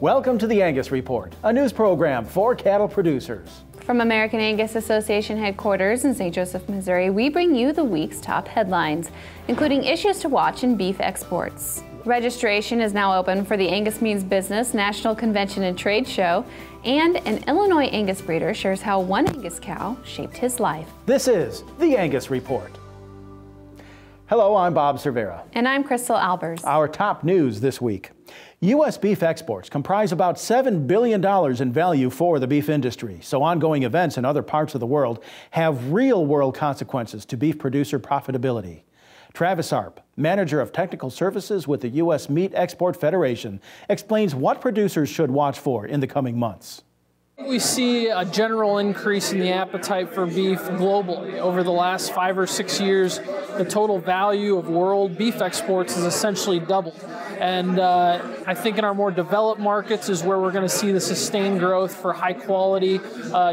Welcome to the Angus Report, a news program for cattle producers. From American Angus Association headquarters in St. Joseph, Missouri, we bring you the week's top headlines, including issues to watch in beef exports. Registration is now open for the Angus Means Business National Convention and Trade Show, and an Illinois Angus breeder shares how one Angus cow shaped his life. This is the Angus Report. Hello, I'm Bob Cervera. And I'm Crystal Albers. Our top news this week. U.S. beef exports comprise about $7 billion in value for the beef industry, so ongoing events in other parts of the world have real-world consequences to beef producer profitability. Travis Arp, manager of technical services with the U.S. Meat Export Federation, explains what producers should watch for in the coming months. We see a general increase in the appetite for beef globally. Over the last 5 or 6 years, the total value of world beef exports has essentially doubled. And I think in our more developed markets is where we're going to see the sustained growth for high quality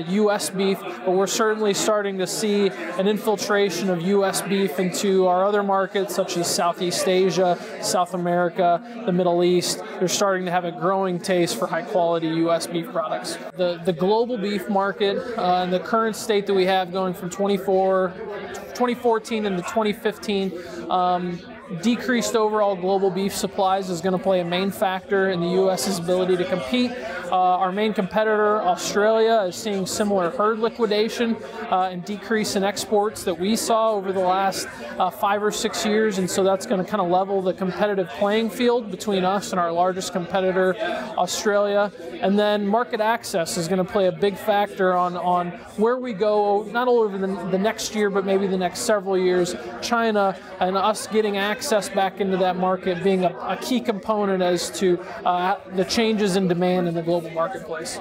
U.S. beef, but we're certainly starting to see an infiltration of U.S. beef into our other markets such as Southeast Asia, South America, the Middle East. They're starting to have a growing taste for high quality U.S. beef products. The global beef market in the current state that we have going from 2014 into 2015, decreased overall global beef supplies is going to play a main factor in the U.S.'s ability to compete. Our main competitor, Australia, is seeing similar herd liquidation and decrease in exports that we saw over the last 5 or 6 years, and so that's going to kind of level the competitive playing field between us and our largest competitor, Australia. And then market access is going to play a big factor on where we go, not only over the next year, but maybe the next several years. China and us getting access back into that market being a key component as to the changes in demand in the global marketplace.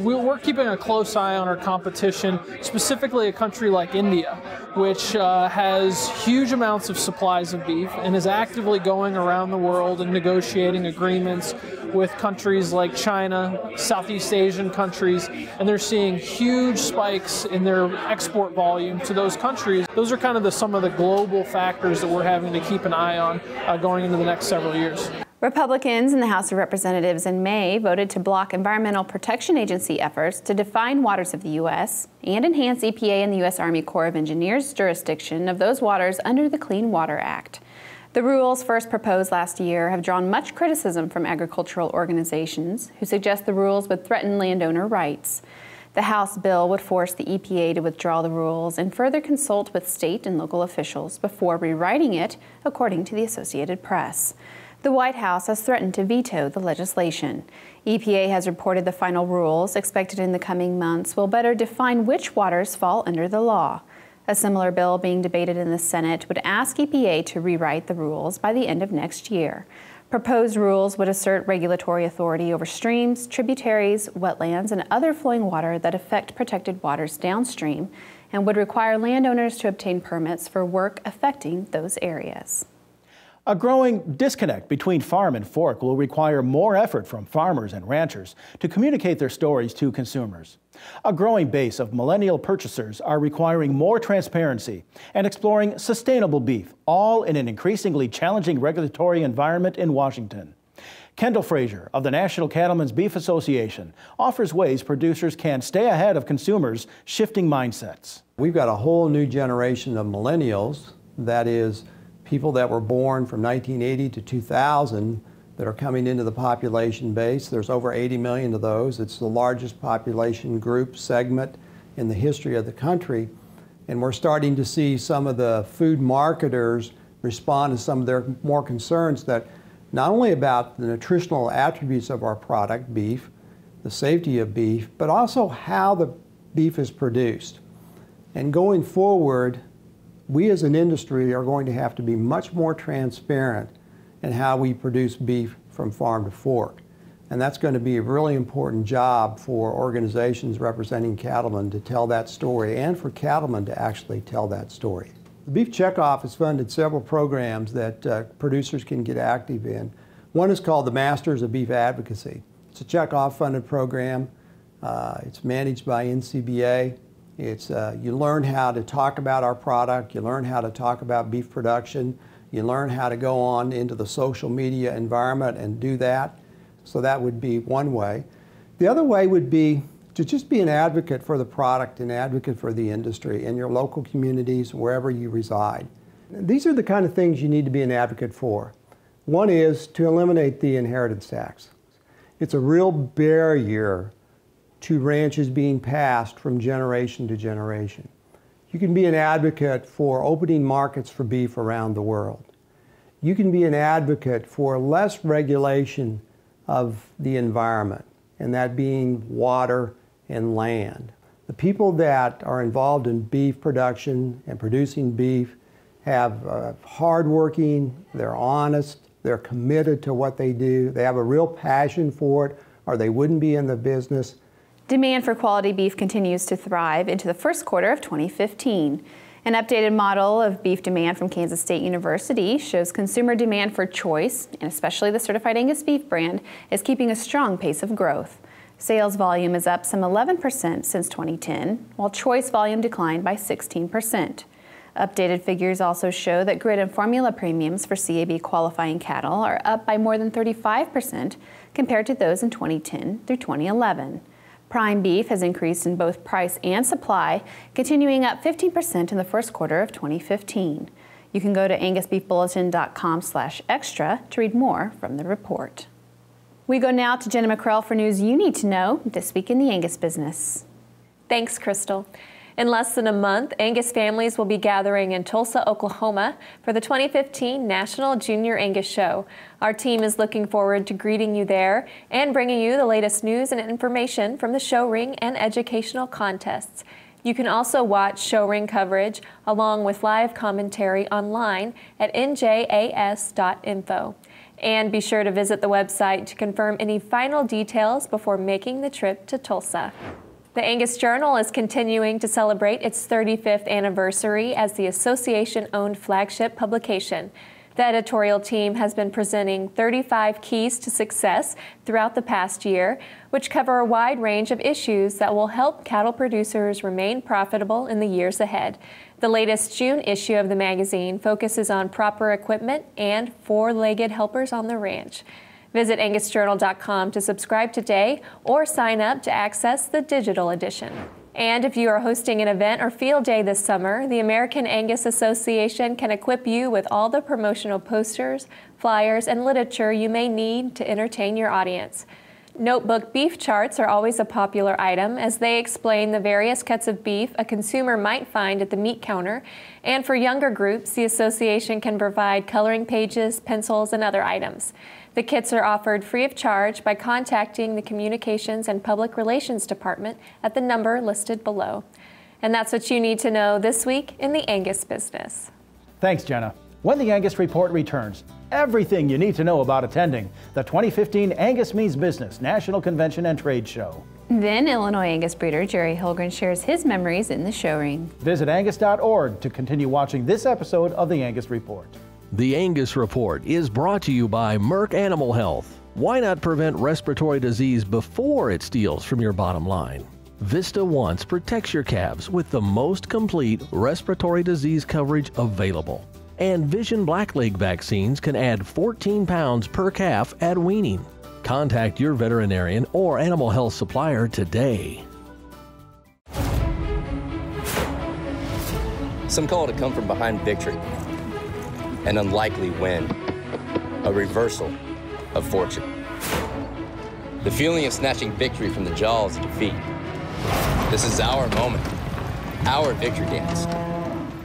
We're keeping a close eye on our competition, specifically a country like India, which has huge amounts of supplies of beef and is actively going around the world and negotiating agreements with countries like China, Southeast Asian countries, and they're seeing huge spikes in their export volume to those countries. Those are kind of some of the global factors that we're having to keep an eye on going into the next several years. Republicans in the House of Representatives in May voted to block Environmental Protection Agency efforts to define waters of the U.S. and enhance EPA and the U.S. Army Corps of Engineers' jurisdiction of those waters under the Clean Water Act. The rules, first proposed last year, have drawn much criticism from agricultural organizations who suggest the rules would threaten landowner rights. The House bill would force the EPA to withdraw the rules and further consult with state and local officials before rewriting it, according to the Associated Press. The White House has threatened to veto the legislation. EPA has reported the final rules, expected in the coming months, will better define which waters fall under the law. A similar bill being debated in the Senate would ask EPA to rewrite the rules by the end of next year. Proposed rules would assert regulatory authority over streams, tributaries, wetlands, and other flowing water that affect protected waters downstream, and would require landowners to obtain permits for work affecting those areas. A growing disconnect between farm and fork will require more effort from farmers and ranchers to communicate their stories to consumers. A growing base of millennial purchasers are requiring more transparency and exploring sustainable beef, all in an increasingly challenging regulatory environment in Washington. Kendall Frazier of the National Cattlemen's Beef Association offers ways producers can stay ahead of consumers' shifting mindsets. We've got a whole new generation of millennials, that is, people that were born from 1980 to 2000 that are coming into the population base. There's over 80 million of those. It's the largest population group segment in the history of the country. And we're starting to see some of the food marketers respond to some of their more concerns that not only about the nutritional attributes of our product, beef, the safety of beef, but also how the beef is produced. And going forward, we as an industry are going to have to be much more transparent in how we produce beef from farm to fork. And that's going to be a really important job for organizations representing cattlemen to tell that story and for cattlemen to actually tell that story. The Beef Checkoff has funded several programs that producers can get active in. One is called the Masters of Beef Advocacy. It's a checkoff funded program. It's managed by NCBA. You learn how to talk about our product, you learn how to talk about beef production, you learn how to go on into the social media environment and do that. So that would be one way. The other way would be to just be an advocate for the product, an advocate for the industry in your local communities, wherever you reside. These are the kind of things you need to be an advocate for. One is to eliminate the inheritance tax. It's a real barrier to ranches being passed from generation to generation. You can be an advocate for opening markets for beef around the world. You can be an advocate for less regulation of the environment, and that being water and land. The people that are involved in beef production and producing beef have hardworking, they're honest, they're committed to what they do, they have a real passion for it, or they wouldn't be in the business. Demand for quality beef continues to thrive into the first quarter of 2015. An updated model of beef demand from Kansas State University shows consumer demand for choice, and especially the certified Angus beef brand, is keeping a strong pace of growth. Sales volume is up some 11% since 2010, while choice volume declined by 16%. Updated figures also show that grid and formula premiums for CAB qualifying cattle are up by more than 35% compared to those in 2010 through 2011. Prime beef has increased in both price and supply, continuing up 15% in the first quarter of 2015. You can go to angusbeefbulletin.com/extra to read more from the report. We go now to Jenna McCrell for news you need to know this week in the Angus business. Thanks, Crystal. In less than a month, Angus families will be gathering in Tulsa, Oklahoma for the 2015 National Junior Angus Show. Our team is looking forward to greeting you there and bringing you the latest news and information from the show ring and educational contests. You can also watch show ring coverage along with live commentary online at njas.info. And be sure to visit the website to confirm any final details before making the trip to Tulsa. The Angus Journal is continuing to celebrate its 35th anniversary as the association-owned flagship publication. The editorial team has been presenting 35 keys to success throughout the past year, which cover a wide range of issues that will help cattle producers remain profitable in the years ahead. The latest June issue of the magazine focuses on proper equipment and four-legged helpers on the ranch. Visit angusjournal.com to subscribe today or sign up to access the digital edition. And if you are hosting an event or field day this summer, the American Angus Association can equip you with all the promotional posters, flyers, and literature you may need to entertain your audience. Notebook beef charts are always a popular item as they explain the various cuts of beef a consumer might find at the meat counter. And for younger groups, the association can provide coloring pages, pencils, and other items. The kits are offered free of charge by contacting the Communications and Public Relations Department at the number listed below. And that's what you need to know this week in the Angus business. Thanks, Jenna. When the Angus Report returns, everything you need to know about attending the 2015 Angus Means Business National Convention and Trade Show. Then Illinois Angus breeder Jerry Hilgren shares his memories in the show ring. Visit angus.org to continue watching this episode of the Angus Report. The Angus Report is brought to you by Merck Animal Health. Why not prevent respiratory disease before it steals from your bottom line? Vista Once protects your calves with the most complete respiratory disease coverage available. And Vision Blackleg vaccines can add 14 pounds per calf at weaning. Contact your veterinarian or animal health supplier today. Some call it a come from behind victory, an unlikely win, a reversal of fortune. The feeling of snatching victory from the jaws of defeat. This is our moment, our victory dance,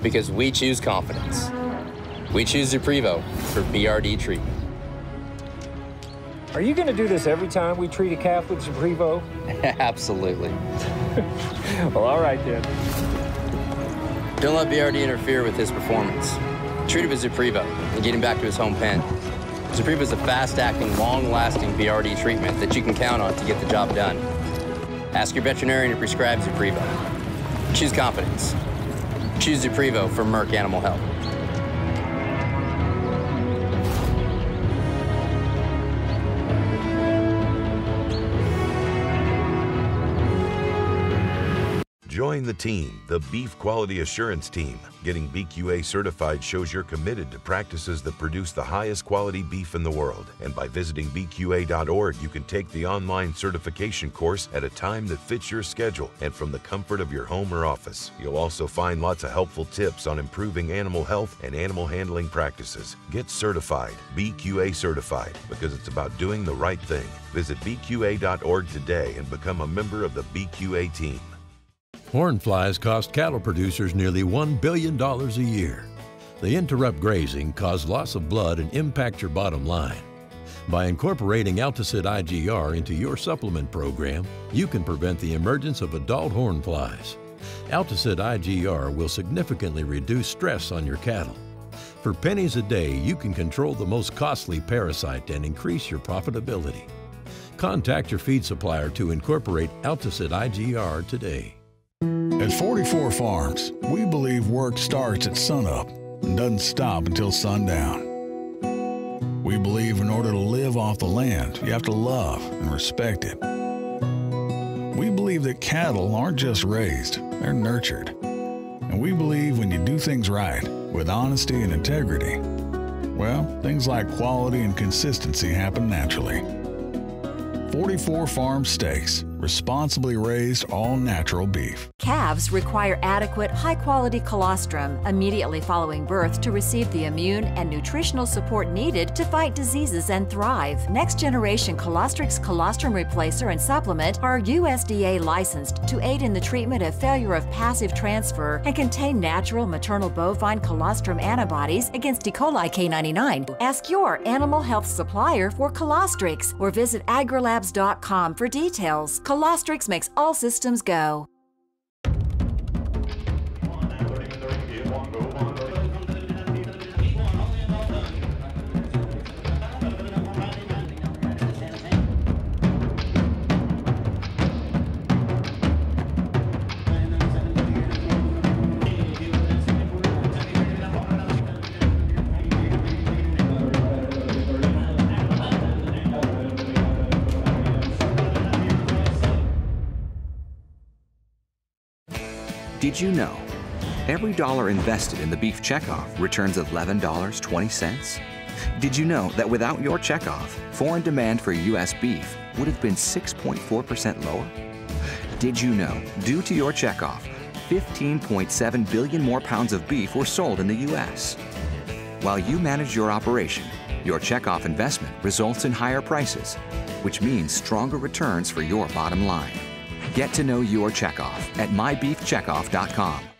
because we choose confidence. We choose Zuprevo for BRD treatment. Are you going to do this every time we treat a calf with Zuprevo? Absolutely. Well, all right then. Don't let BRD interfere with his performance. Treat it with Zuprevo and get him back to his home pen. Zuprevo is a fast-acting, long-lasting BRD treatment that you can count on to get the job done. Ask your veterinarian to prescribe Zuprevo. Choose confidence. Choose Zuprevo for Merck Animal Health. Join the team, the Beef Quality Assurance Team. Getting BQA certified shows you're committed to practices that produce the highest quality beef in the world. And by visiting BQA.org, you can take the online certification course at a time that fits your schedule and from the comfort of your home or office. You'll also find lots of helpful tips on improving animal health and animal handling practices. Get certified, BQA certified, because it's about doing the right thing. Visit BQA.org today and become a member of the BQA team. Horn flies cost cattle producers nearly $1 billion a year. They interrupt grazing, cause loss of blood, and impact your bottom line. By incorporating Alticid IGR into your supplement program, you can prevent the emergence of adult horn flies. Alticid IGR will significantly reduce stress on your cattle. For pennies a day, you can control the most costly parasite and increase your profitability. Contact your feed supplier to incorporate Alticid IGR today. At 44 Farms, we believe work starts at sunup and doesn't stop until sundown. We believe in order to live off the land, you have to love and respect it. We believe that cattle aren't just raised, they're nurtured. And we believe when you do things right, with honesty and integrity, well, things like quality and consistency happen naturally. 44 Farm Steaks, responsibly raised all-natural beef. Calves require adequate, high-quality colostrum immediately following birth to receive the immune and nutritional support needed to fight diseases and thrive. Next-generation Colostrix colostrum replacer and supplement are USDA licensed to aid in the treatment of failure of passive transfer and contain natural maternal bovine colostrum antibodies against E. coli K99. Ask your animal health supplier for Colostrix or visit agrilabs.com for details. Colostrix makes all systems go. Did you know every dollar invested in the beef checkoff returns $11.20? Did you know that without your checkoff, foreign demand for U.S. beef would have been 6.4% lower? Did you know, due to your checkoff, 15.7 billion more pounds of beef were sold in the U.S.? While you manage your operation, your checkoff investment results in higher prices, which means stronger returns for your bottom line. Get to know your checkoff at mybeefcheckoff.com.